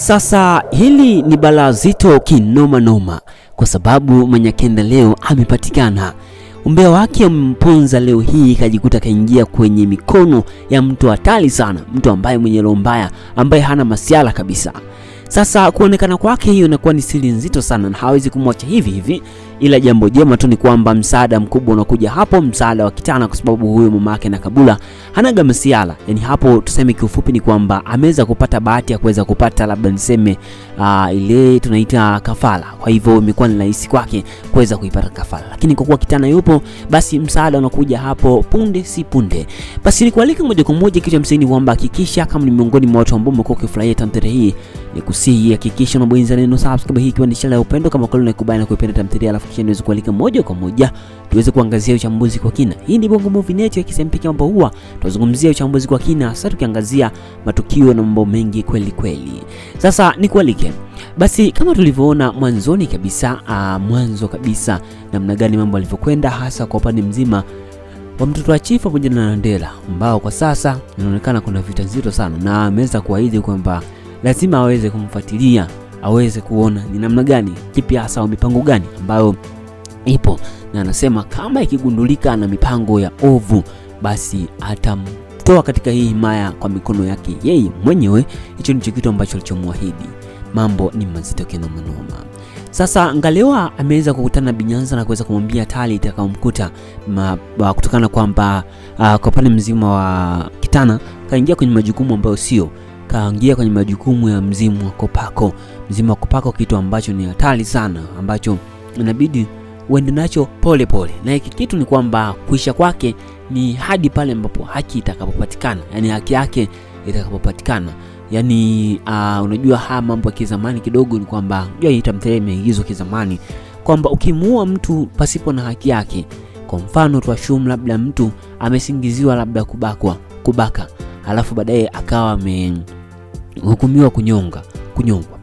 Sasa hili ni balaa zito kinoma noma, kwa sababu Manyakenda leo amepatikana. Umbea wake umemponza leo hii, kajikuta kaingia kwenye mikono ya mtu hatari sana, mtu ambaye mwenye roho mbaya, ambaye hana masiala kabisa. Sasa kuonekana kwake hiyo inakuwa ni siri nzito sana na hawezi kumwacha hivi hivi, ila jambo jema tu ni kwamba msaada mkubwa unakuja hapo, msaada wa Kitana, kwa sababu huyo mamake na Kabula hanaga masiala. Yani hapo tuseme kiufupi ni kwamba ameweza kupata bahati ya kuweza kupata labda niseme ile tunaita kafala. Kwa hivyo imekuwa ni rahisi kwake kuweza kuipata kafala, lakini kwa kuwa Kitana yupo, basi msaada unakuja hapo punde si punde. Basi ni kualika moja kwa moja kitu cha msingi kwamba hakikisha kama ni miongoni mwa watu ambao mmekuwa kufurahia tamthilia hii, ni kusihi hakikisha unabonyeza neno subscribe, hii ikiwa ni channel ya upendo kama kweli unakubali na kuipenda tamthilia, alafu kisha niweze kualika moja kwa moja tuweze kuangazia uchambuzi kwa kina. Hii ni Bongo Movie Network, kisempi kwamba huwa tunazungumzia uchambuzi kwa kina, hasa tukiangazia matukio na mambo mengi kweli kweli. Sasa ni kualike basi, kama tulivyoona mwanzoni kabisa, mwanzo kabisa namna gani mambo yalivyokwenda, hasa kwa upande mzima wa mtoto wa Chief pamoja na Nandela, ambao kwa sasa inaonekana kuna vita nzito sana, na ameweza kuahidi kwamba lazima aweze kumfuatilia, aweze kuona ni namna gani, kipi hasa au mipango gani ambayo ipo, na anasema kama ikigundulika na mipango ya ovu, basi atamtoa katika hii himaya kwa mikono yake yeye mwenyewe. Hicho ndicho kitu ambacho alichomwahidi. Mambo ni mazito kinoma noma. Sasa Ngalewa ameweza kukutana na Binyanza na kuweza kumwambia tali itakaomkuta kutokana kwamba kwa pale mzima wa Kitana kaingia kwenye majukumu ambayo sio, kaingia kwenye majukumu ya mzimu wa Kopako. Mzimu wa Kopako kitu ambacho ni hatari sana, ambacho inabidi uende nacho pole pole, na hiki kitu ni kwamba kuisha kwake ni hadi pale ambapo haki itakapopatikana, yani haki yake itakapopatikana. Yani unajua mambo ya kizamani kidogo ni kwamba unajua hii tamthilia imeigizwa kizamani kwamba ukimuua mtu pasipo na haki yake, kwa mfano tuashumu labda mtu amesingiziwa labda kubaka, alafu baadaye akawa amehukumiwa kunyongwa.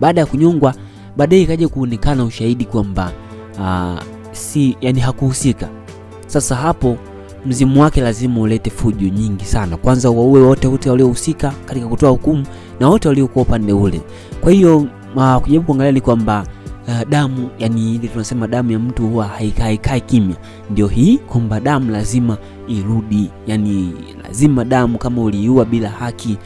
Baada ya kunyongwa, baadaye ikaje kuonekana ushahidi kwamba yani hakuhusika. Sasa hapo mzimu wake lazima ulete fujo nyingi sana. Kwanza waue wote waliohusika katika kutoa hukumu na wote waliokuwa upande ule. Kwa hiyo kujaribu kuangalia ni kwamba damu, yani ile tunasema damu ya mtu huwa haikai kimya. Ndio hii kwamba damu lazima irudi, yani lazima damu kama uliua bila haki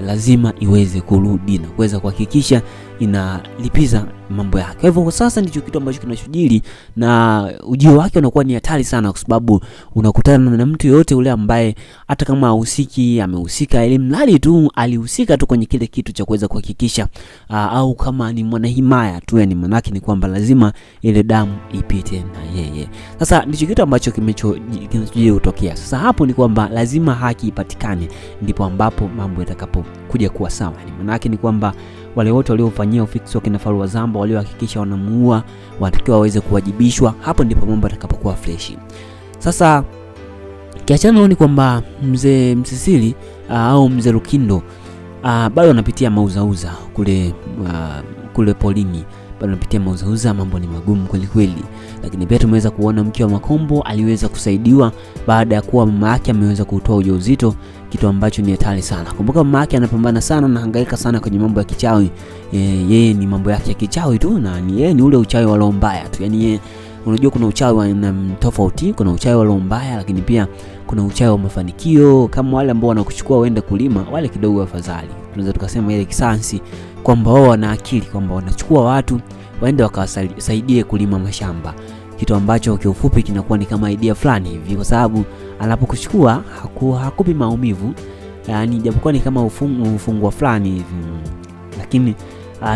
lazima iweze kurudi na kuweza kuhakikisha inalipiza mambo yake. Kwa hivyo kwa sasa ndicho kitu ambacho kinachojiri, na ujio wake unakuwa ni hatari sana, kwa sababu unakutana na mtu yote ule ambaye hata kama hahusiki amehusika, ili mradi tu alihusika tu kwenye kile kitu cha kuweza kuhakikisha au kama ni mwanahimaya tu, yani manake ni kwamba lazima ile damu ipite na yeye. Sasa ndicho kitu ambacho kinachojiri kutokea. Sasa hapo ni kwamba lazima haki ipatikane, ndipo ambapo mambo yatakapokuja kuwa sawa. Manake ni kwamba wale wote waliofanyia ufiksi wakina Faru Zamba, waliohakikisha wanamuua, watakiwa waweze kuwajibishwa. Hapo ndipo mambo yatakapokuwa fresh. Sasa kiachana ni kwamba mzee Msisili au mzee Lukindo bado anapitia mauzauza kule polini, bado anapitia mauzauza, mambo ni magumu kweli kweli. Lakini pia tumeweza kuona mke wa Makombo aliweza kusaidiwa baada ya kuwa mama yake ameweza kutoa ujauzito, kitu ambacho ni hatari sana. Kumbuka mama yake anapambana sana na hangaika sana kwenye mambo ya kichawi. Yeye ni mambo yake ya kichawi tu, na yeye ni ule uchawi wa roho mbaya tu. Yani yeye, unajua kuna uchawi wa tofauti, kuna uchawi wa roho mbaya, lakini pia kuna uchawi wa mafanikio. Kama wale ambao wanakuchukua waende kulima, wale kidogo afadhali. Tunaweza tukasema ile kisansi kwamba wao wana akili, kwamba wanachukua watu waende wakawasaidie kulima mashamba, kitu ambacho kiufupi kinakuwa ni kama idea fulani hivi, kwa sababu anapokuchukua hakupi maumivu, yani japokuwa ni kama ufungwa fulani hivi, lakini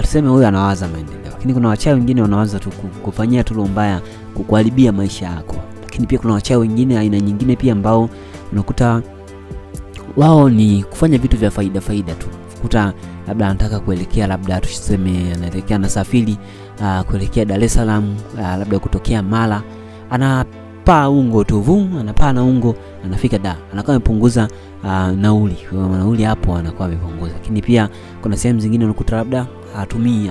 tuseme huyo anawaza maendeleo. Lakini kuna wachawi wengine wanawaza tu kufanyia tu mbaya, kukuharibia maisha yako. Lakini pia kuna wachawi wengine aina nyingine pia ambao unakuta wao ni kufanya vitu vya faida tu. Kuta labda anataka kuelekea, labda tuseme anaelekea na safari kuelekea Dar es Salaam, labda kutokea Mara, anapaa ungo tu, anapaa na ungo, anafika Dar, anakuwa amepunguza nauli. Kwa nauli hapo anakuwa amepunguza. Lakini pia kuna sehemu zingine unakuta labda hatumii,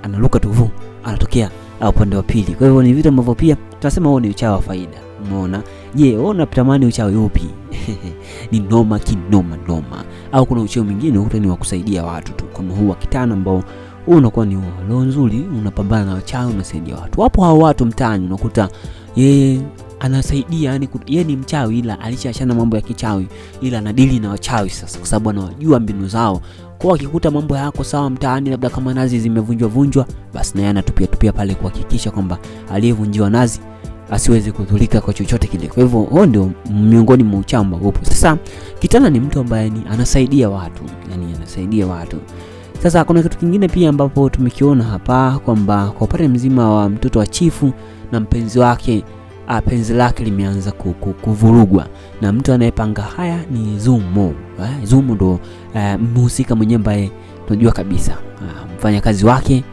analuka tu, anatokea upande wa pili. Kwa hivyo ni vitu ambavyo pia tunasema huo ni uchawi wa faida. Umeona? Je, wewe unatamani uchawi upi? Ni noma kinoma noma. Au kuna uchawi mwingine ukuta ni wa kusaidia watu tu, kama huu wa kitana ambao unakuwa ni roho nzuri, unapambana na wachawi, unasaidia watu. Wapo hao watu mtaani unakuta yeye anasaidia, yani yeye ni mchawi ila alishaachana mambo ya kichawi, ila anadili na wachawi sasa kwa sababu anawajua mbinu zao. Kwa akikuta mambo yako sawa mtaani, labda kama nazi zimevunjwa, basi na yeye anatupia pale kuhakikisha kwamba aliyevunjiwa nazi asiweze kudhurika kwa chochote kile. Kwa hivyo huo ndio miongoni mwa uchamba upo. Sasa kitana ni mtu ambaye ni anasaidia watu, yani anasaidia watu. Sasa kuna kitu kingine pia ambapo tumekiona hapa kwamba kwa upande mzima wa mtoto wa chifu na mpenzi wake, penzi lake limeanza kuvurugwa na mtu anayepanga haya ni Zumo. Zumo ndo mhusika mwenyewe ambaye tunajua kabisa mfanyakazi wake,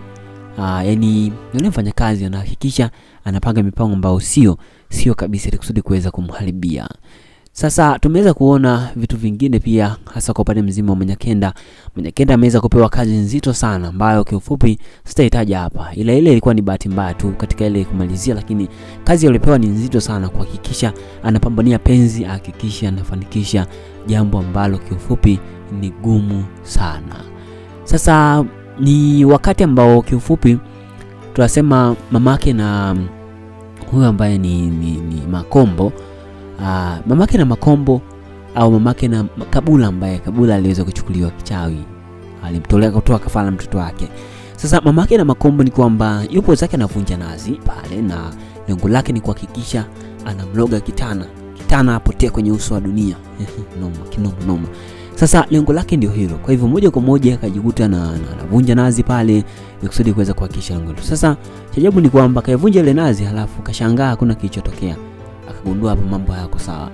yani yule mfanyakazi anahakikisha anapanga mipango ambayo sio kabisa ili kusudi kuweza kumharibia. Sasa tumeweza kuona vitu vingine pia, hasa kwa upande mzima wa Manyakenda. Manyakenda ameweza kupewa kazi nzito sana ambayo kiufupi sitahitaji hapa. Ile ilikuwa ni bahati mbaya tu katika ile kumalizia, lakini kazi aliyopewa ni nzito sana, kuhakikisha anapambania penzi, hakikisha anafanikisha jambo ambalo kiufupi ni gumu sana. Sasa ni wakati ambao kiufupi tunasema mamake na huyo ambaye ni Makombo, mamake na Makombo au mamake na Kabula, ambaye Kabula aliweza kuchukuliwa kichawi, alimtolea kutoa kafara mtoto wake. Sasa mamake na Makombo ni kwamba yupo zake anavunja nazi pale, na lengo lake ni kuhakikisha anamloga kitana apotee kwenye uso wa dunia. noma. Sasa lengo lake ndio hilo. Kwa hivyo moja kwa moja akajikuta na anavunja nazi pale ili kusudi kuweza kuhakikisha lengo hilo. Sasa chajabu ni kwamba kaivunja ile nazi, halafu kashangaa hakuna kilichotokea. Akagundua hapo mambo hayako sawa.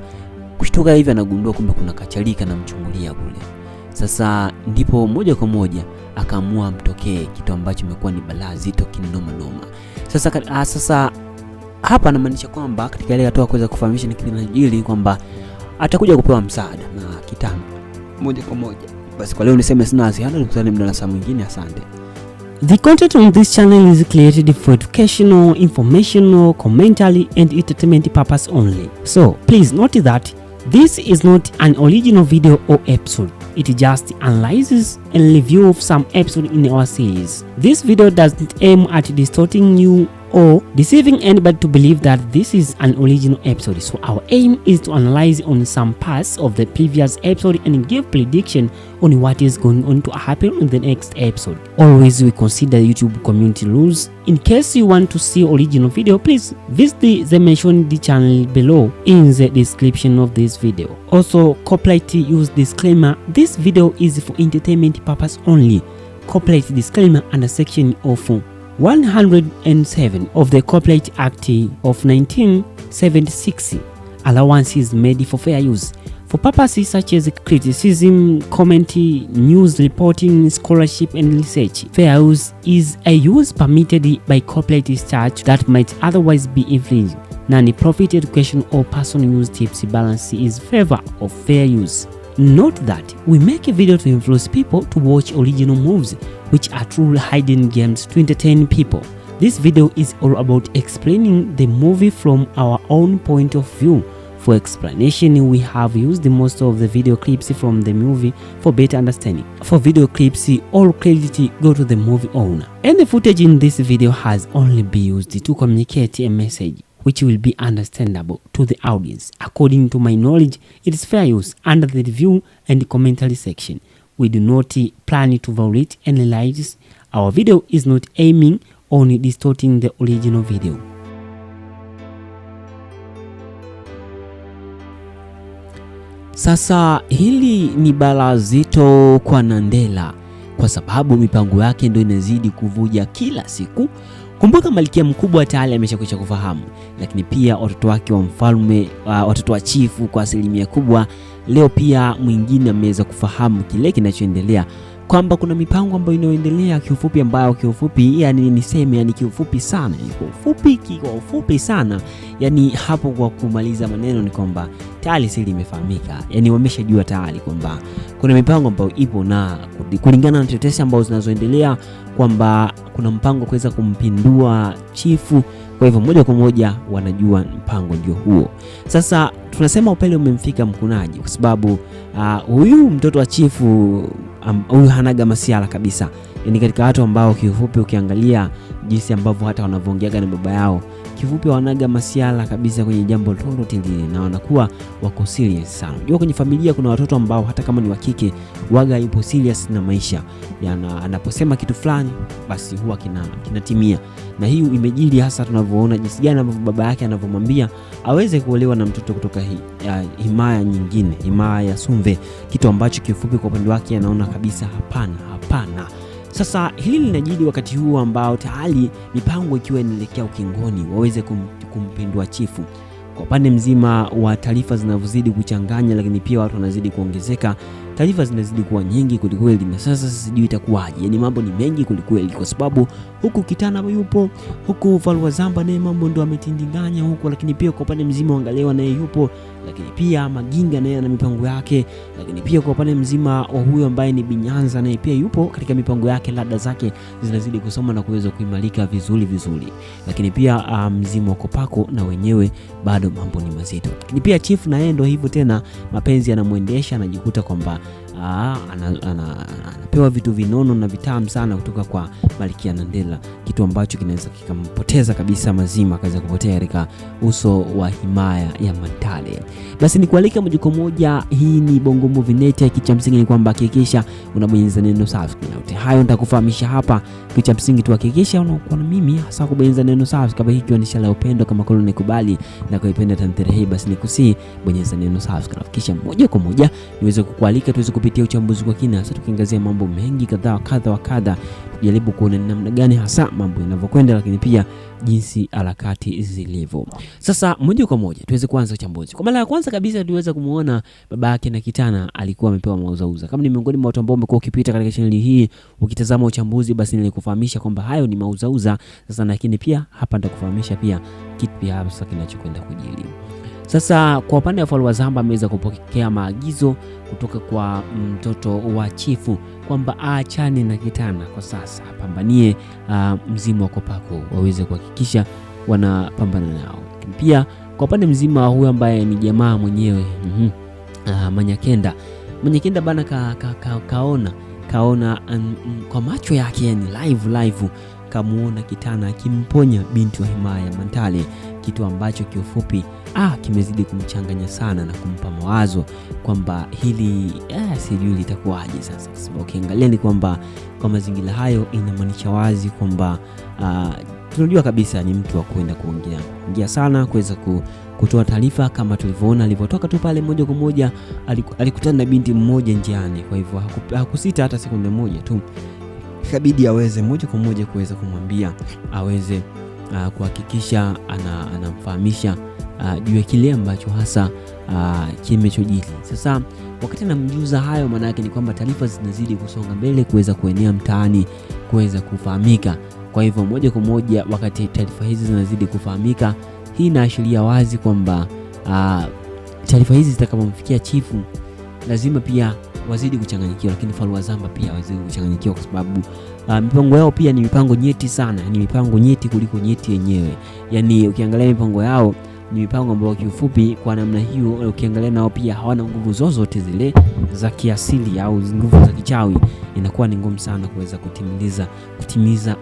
Kushtuka hivi anagundua kumbe kuna kacharika na mchungulia kule. Sasa ndipo moja kwa moja akaamua mtokee, kitu ambacho imekuwa ni balaa zito kinoma noma. Sasa hapa anamaanisha kwamba katika ile hatua kuweza kufahamisha ni kinajili kwamba atakuja kupewa msaada na kitana moja kwa moja. Basi kwa leo niseme sina ziada, tukutane mdarasa mwingine. Asante. The content on this channel is created for educational, informational, commentary and entertainment purpose only. So please note that this is not an original video or episode. It just analyzes and review of some episode in our series. This video doesn't aim at distorting you or deceiving anybody to believe that this is an original episode. So our aim is to analyze on some parts of the previous episode and give prediction on what is going on to happen in the next episode. Always we consider YouTube community rules. In case you want to see original video, please visit the mentioned channel below in the description of this video. Also, copyright use disclaimer. This video is for entertainment purpose only. Copyright disclaimer under section of 107 of the Copyright Act of 1976. Allowance is made for fair use for purposes such as criticism, commentary, news reporting, scholarship and research. Fair use is a use permitted by copyright statute that might otherwise be infringed. Non-profit education or personal use tips balance is favor of fair use. Note that we make a video to influence people to watch original movies, which are truly hidden gems to entertain people. This video is all about explaining the movie from our own point of view. For explanation, we have used most of the video clips from the movie for better understanding. For video clips, all credit go to the movie owner. And the footage in this video has only been used to communicate a message which will be understandable to the audience. According to my knowledge, it is fair use under the review and commentary section. We do not plan to violate any rights. Our video is not aiming on distorting the original video. Sasa hili ni balaa zito kwa Nandela kwa sababu mipango yake ndio inazidi kuvuja kila siku. Kumbuka Malkia Mkubwa tayari ameshakwisha kufahamu, lakini pia watoto wake wa mfalme, watoto wa chifu kwa asilimia kubwa. Leo pia mwingine ameweza kufahamu kile kinachoendelea, kwamba kuna mipango ambayo inaendelea kiufupi, ambayo kiufupi yani niseme yani kiufupi sana, kiufupi sana yani hapo kwa kumaliza maneno ni kwamba tayari siri imefahamika. Yani wameshajua tayari kwamba kuna mipango ambayo ipo, na kulingana na tetesi ambazo zinazoendelea kwamba kuna mpango kuweza kumpindua chifu Kwa hivyo moja kwa moja wanajua mpango ndio huo. Sasa tunasema upele umemfika mkunaji kwa sababu huyu mtoto wa chifu huyu hanaga masiala kabisa. Yaani katika watu ambao kifupi ukiangalia jinsi ambavyo hata wanavyoongeaga na baba yao, kifupi wanaga masiala kabisa kwenye jambo lolote lile na wanakuwa wako serious sana. Unajua kwenye familia kuna watoto ambao hata kama ni wa kike waga yupo serious na maisha. Anaposema kitu fulani basi huwa kinatimia. Na hiyo imejili hasa tunavyoona jinsi gani ambavyo baba yake anavyomwambia aweze kuolewa na mtoto kutoka himaya nyingine, himaya ya Sumve, kitu ambacho kifupi kwa upande wake anaona kabisa hapana. Sasa hili linajidi wakati huu ambao tayari mipango ikiwa inaelekea ukingoni waweze kumpindua chifu. Kwa upande mzima wa taarifa zinavyozidi kuchanganya, lakini pia watu wanazidi kuongezeka, taarifa zinazidi kuwa nyingi kulikweli, na sasa sijui itakuwaje. Yaani mambo ni mengi kulikweli, kwa sababu huku Kitana yupo, huku Falwazamba naye mambo ndo ametindinganya huko, lakini pia kwa upande mzima Wangalewa naye yupo, lakini pia Maginga naye ana mipango yake, lakini pia kwa upande mzima wa huyo ambaye ni Binyanza naye pia yupo katika mipango yake, ladha zake zinazidi kusoma na kuweza kuimarika vizuri. Lakini pia mzima wa Kopako na wenyewe bado mambo ni mazito. Lakini pia chief na yeye ndo hivyo tena, mapenzi yanamuendesha, anajikuta kwamba anapewa vitu vinono na vitamu sana kutoka kwa Malkia Nandela, kitu ambacho kinaweza kikampoteza kabisa mazima, akaweza kupotea katika uso wa himaya ya Mantale. Basi ni kualika moja kwa moja, hii ni Bongo Movie Net. Kitu cha msingi ni kwamba hakikisha unabonyeza neno subscribe. Yote hayo nitakufahamisha hapa. Kitu cha msingi tu hakikisha unakuwa na mimi, hasa kubonyeza neno subscribe. Kama hiki ni ishara ya upendo, kama kweli unaikubali na kuipenda tamthilia hii, basi nikusi bonyeza neno subscribe, kisha moja kwa moja niweze kukualika tuweze kupitia uchambuzi kwa kina, hasa tukiangazia mambo mengi kadha wa kadha, tujaribu kuona namna gani hasa mambo yanavyokwenda, lakini pia jinsi harakati zilivyo. Sasa moja kwa moja tuweze kuanza uchambuzi. Kwa mara ya kwanza kabisa tuweza kumuona baba yake na Kitana alikuwa amepewa mauzauza. Kama ni miongoni mwa watu ambao umekuwa ukipita katika channel hii ukitazama uchambuzi, basi nilikufahamisha kwamba hayo ni mauzauza. Sasa lakini pia hapa nitakufahamisha pia kitu pia hapa kinachokwenda kujili. Sasa kwa upande wa Falwazamba ameweza kupokea maagizo kutoka kwa mtoto wa chifu kwamba aachane na Kitana kwa sasa, apambanie mzimu wa Kopako, waweze kuhakikisha wanapambana nao. Pia kwa upande mzima huyu ambaye ni jamaa mwenyewe Manyakenda bana kaona kwa macho yake, yani live kamuona Kitana akimponya binti wa himaya ya Mantale, kitu ambacho kiufupi kimezidi kumchanganya sana na kumpa mawazo kwamba hili sijui litakuwaje sasa. Kwa sababu ukiangalia ni kwamba kwa mazingira hayo inamaanisha wazi kwamba tunajua kabisa ni mtu wa kwenda kuongea sana, kuweza kutoa taarifa, kama tulivyoona alivyotoka tu pale moja kwa moja alikutana na binti mmoja njiani. Kwa hivyo hakusita hata sekunde moja tu, ikabidi aweze moja kwa moja kuweza kumwambia aweze kuhakikisha anamfahamisha juu ya kile ambacho hasa kimechojili. Sasa wakati anamjuza hayo, maana yake ni kwamba taarifa zinazidi kusonga mbele, kuweza kuenea mtaani, kuweza kufahamika. Kwa hivyo moja kwa moja wakati taarifa hizi zinazidi kufahamika, hii inaashiria wazi kwamba taarifa hizi zitakapomfikia chifu lazima pia wazidi kuchanganyikiwa, lakini Falwazamba pia wazidi kuchanganyikiwa kwa sababu mipango yao pia ni mipango nyeti sana, ni mipango nyeti kuliko nyeti yenyewe. Yani ukiangalia mipango yao ni mipango ambayo kiufupi kwa namna hiyo, ukiangalia nao pia hawana nguvu zozote zile za kiasili au nguvu za kichawi, inakuwa ni ngumu sana kuweza kutimiza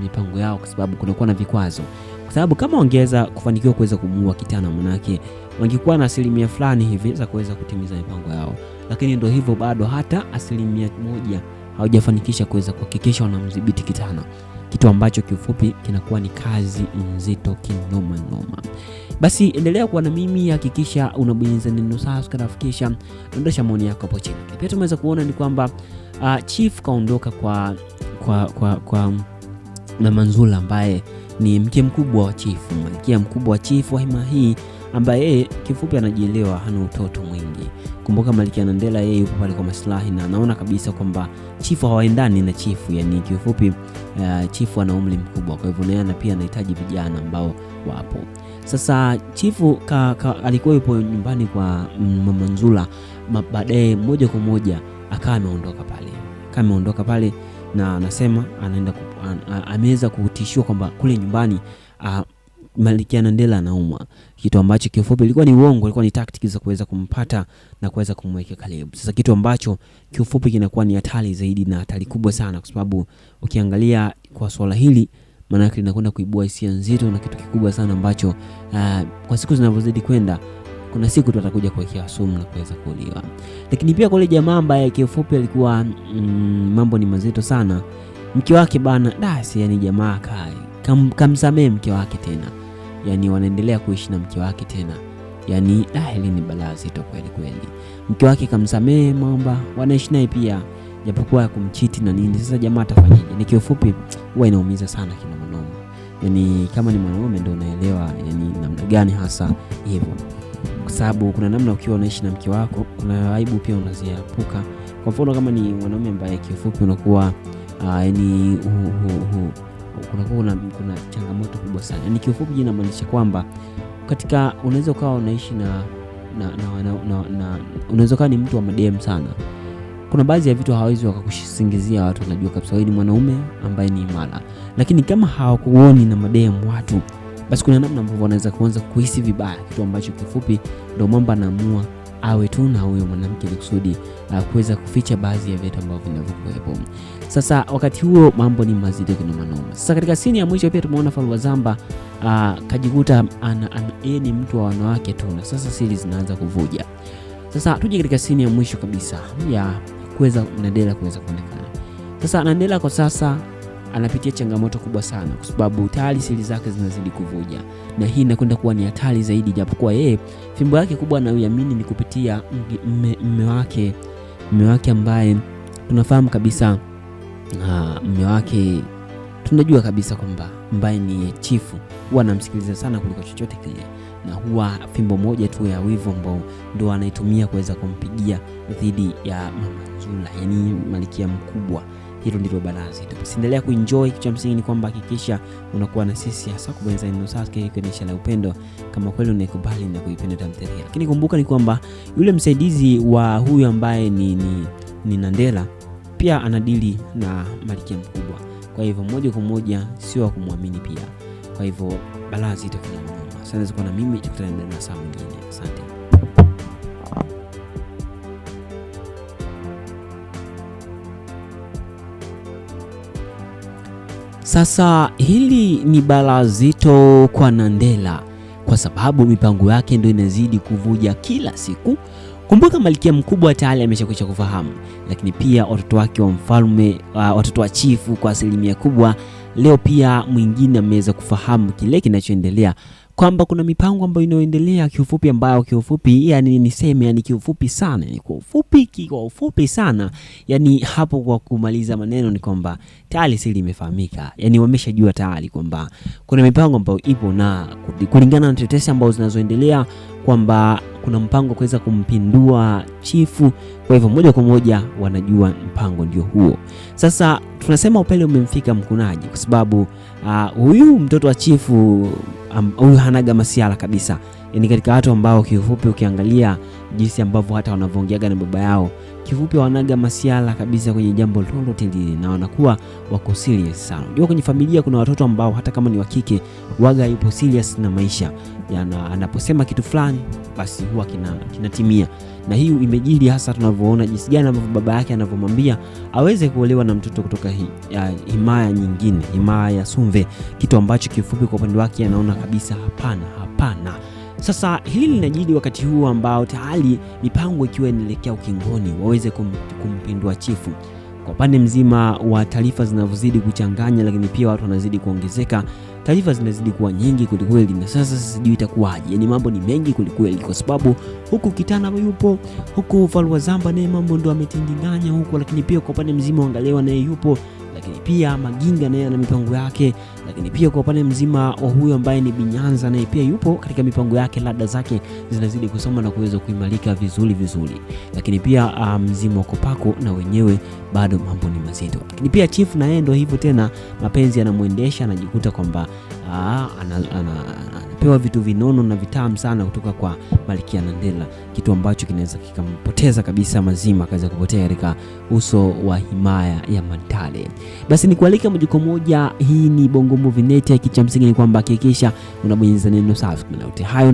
mipango yao, kwa sababu kunakuwa na vikwazo. Kwa sababu kama wangeweza kufanikiwa kuweza kumuua Kitana, manake wangekuwa na asilimia fulani hivi za kuweza kutimiza mipango yao, lakini ndio hivyo, bado hata 1% hawajafanikisha kuweza kuhakikisha wanamdhibiti Kitana, kitu ambacho kiufupi kinakuwa ni kazi nzito kinoma. Basi endelea kuwa na mimi, hakikisha unabonyeza neno subscribe, kisha ondosha maoni yako hapo chini. Pia tumeweza kuona ni kwamba chief kaondoka kwa Mama Nzula ambaye ni mke mkubwa wa chifu, malkia mkubwa wa chifu wa hima hii, ambaye kifupi anajielewa, hana utoto mwingi. Kumbuka Malkia Nandela yeye yupo pale kwa maslahi, na anaona kabisa kwamba chifu hawaendani na chifu, yani kifupi chifu ana umri mkubwa, kwa hivyo naye pia anahitaji vijana ambao wapo. Sasa chifu alikuwa yupo nyumbani kwa Mama Nzula, baadaye moja kwa moja ameondoka pale na anasema anaenda ameweza kutishiwa kwamba kule nyumbani Malkia Nandela anaumwa, kitu ambacho kiufupi ilikuwa ni uongo, ilikuwa ni tactics za kuweza kumpata na kuweza kumweka karibu. Sasa kitu ambacho kiufupi kinakuwa ni hatari zaidi na hatari kubwa sana, kwa sababu ukiangalia kwa swala hili maana yake linakwenda kuibua hisia nzito na kitu kikubwa sana ambacho kwa siku zinavyozidi kwenda kuna siku tutakuja kuwekea sumu na kuweza kuuliwa. Lakini pia kwa ile jamaa ambaye kiufupi alikuwa mambo ni mazito sana, mke wake bana yani jamaa kamsamee mke wake tena, yani wanaendelea kuishi na mke wake tena, yani hili ni balaa zito kweli kweli. Mke wake kamsamee, mambo wanaishi naye pia japokuwa ya kumchiti na nini. Sasa jamaa atafanyaje? Ni kiufupi huwa inaumiza sana kina manoma, yani kama ni mwanaume ndio unaelewa yani namna gani hasa hivyo, kwa sababu kuna namna ukiwa unaishi na mke wako kuna aibu pia unaziepuka. Kwa mfano kama ni mwanaume ambaye kiufupi unakuwa yani kuna changamoto kubwa sana. Yani kiufupi inamaanisha kwamba katika unaweza ukawa unaishi na unaweza kuwa ni mtu wa madem sana. Kuna baadhi ya vitu hawawezi wakakusingizia watu, unajua kabisa wewe ni mwanaume ambaye ni imara. Lakini kama hawakuoni na madem watu, basi kuna namna ambavyo wanaweza kuanza kuhisi vibaya, kitu ambacho kifupi ndio mambo anaamua awe tu na huyo mwanamke kusudi kuweza kuficha baadhi ya vitu ambavyo vinavyokuwepo. Sasa wakati huo mambo ni mazito kina manoma. Sasa katika scene ya mwisho pia tumeona Falwazamba kajikuta yeye ni mtu wa wanawake tu, na sasa siri zinaanza kuvuja. Sasa tuje katika scene ya mwisho kabisa ya kuweza Nandela kuweza kuonekana. Sasa Nandela kwa sasa anapitia changamoto kubwa sana, kwa sababu tayari siri zake zinazidi kuvuja, na hii inakwenda kuwa ni hatari zaidi, japokuwa yeye fimbo yake kubwa anayoamini ni kupitia mume wake ambaye tunafahamu kabisa mume wake tunajua kabisa kwamba ambaye ni chifu huwa anamsikiliza sana kuliko chochote kile, na huwa fimbo moja tu ya wivu ambao ndio anaitumia kuweza kumpigia dhidi ya Mama Nzula, yani malkia mkubwa. Hilo ndilo balance. Tuendelea kuenjoy. Kitu cha msingi ni kwamba hakikisha unakuwa na sisi, hasa kubonyeza neno subscribe kuonyesha la upendo kama kweli unaikubali na kuipenda tamthilia. Lakini kumbuka ni kwamba yule msaidizi wa huyu ambaye ni Nandela pia anadili na malkia mkubwa, kwa hivyo moja kwa moja sio wa kumwamini pia. Kwa hivyo balance itakuwa noma. Asante kwa na mimi, tukutane na saa nyingine. Asante. Sasa hili ni balaa zito kwa Nandela, kwa sababu mipango yake ndio inazidi kuvuja kila siku. Kumbuka malkia mkubwa tayari ameshakwisha kufahamu, lakini pia watoto wake wa mfalme, watoto wa chifu kwa asilimia kubwa leo pia mwingine ameweza kufahamu kile kinachoendelea, kwamba kuna mipango ambayo inayoendelea kiufupi, ambayo kiufupi yani niseme yani kiufupi sana, yani kwa ufupi sana, yani hapo kwa kumaliza maneno ni kwamba tayari siri imefahamika, yani wameshajua tayari kwamba kuna mipango ambayo ipo, na kulingana na tetesi ambazo zinazoendelea kwamba kuna mpango kuweza kumpindua chifu. Kwa hivyo moja kwa moja wanajua mpango ndio huo. Sasa tunasema upele umemfika mkunaji, kwa sababu huyu mtoto wa chifu huyu hanaga masiala kabisa, yani katika watu ambao kifupi ukiangalia jinsi ambavyo hata wanavyoongeaga na baba yao, kifupi wanaga masiala kabisa kwenye jambo lolote lile, na wanakuwa wako serious sana. Unajua kwenye familia kuna watoto ambao hata kama ni wa kike waga yupo serious na maisha, anaposema kitu fulani basi huwa kinatimia. Na hii imejili hasa tunavyoona jinsi gani ambavyo baba yake anavyomwambia aweze kuolewa na mtoto kutoka himaya nyingine, himaya ya Sumve, kitu ambacho kifupi kwa upande wake anaona kabisa hapana. Sasa hili linajili wakati huu ambao tayari mipango ikiwa inaelekea ukingoni waweze kumpindua chifu. Kwa upande mzima wa taarifa zinavyozidi kuchanganya, lakini pia watu wanazidi kuongezeka, taarifa zinazidi kuwa nyingi kulikweli, na sasa sijui itakuwaje. Yani mambo ni mengi kulikweli, kwa sababu huku Kitana yupo, huku Falwazamba naye mambo ndo ametindinganya huko, lakini pia kwa upande mzima Wangalewa naye yupo, lakini pia Maginga naye ana mipango yake, lakini pia kwa upande mzima wa huyo ambaye ni Binyanza naye pia yupo katika mipango yake, ladha zake zinazidi kusoma na kuweza kuimarika vizuri, lakini pia mzima wa Kopako na wenyewe bado mambo ni mazito, lakini pia chifu na yeye ndio hivyo tena, mapenzi yanamuendesha, anajikuta kwamba anapewa vitu vinono na vitamu sana kutoka kwa Malkia Nandela, kitu ambacho kinaweza kikampoteza kabisa mazima, akaweza kupotea katika uso wa himaya ya Mantale. Basi nikualika moja kwa moja, hii ni Bongo Bongo Movie Net. Kitu cha msingi ni kwamba hakikisha unabonyeza neno subscribe. Hayo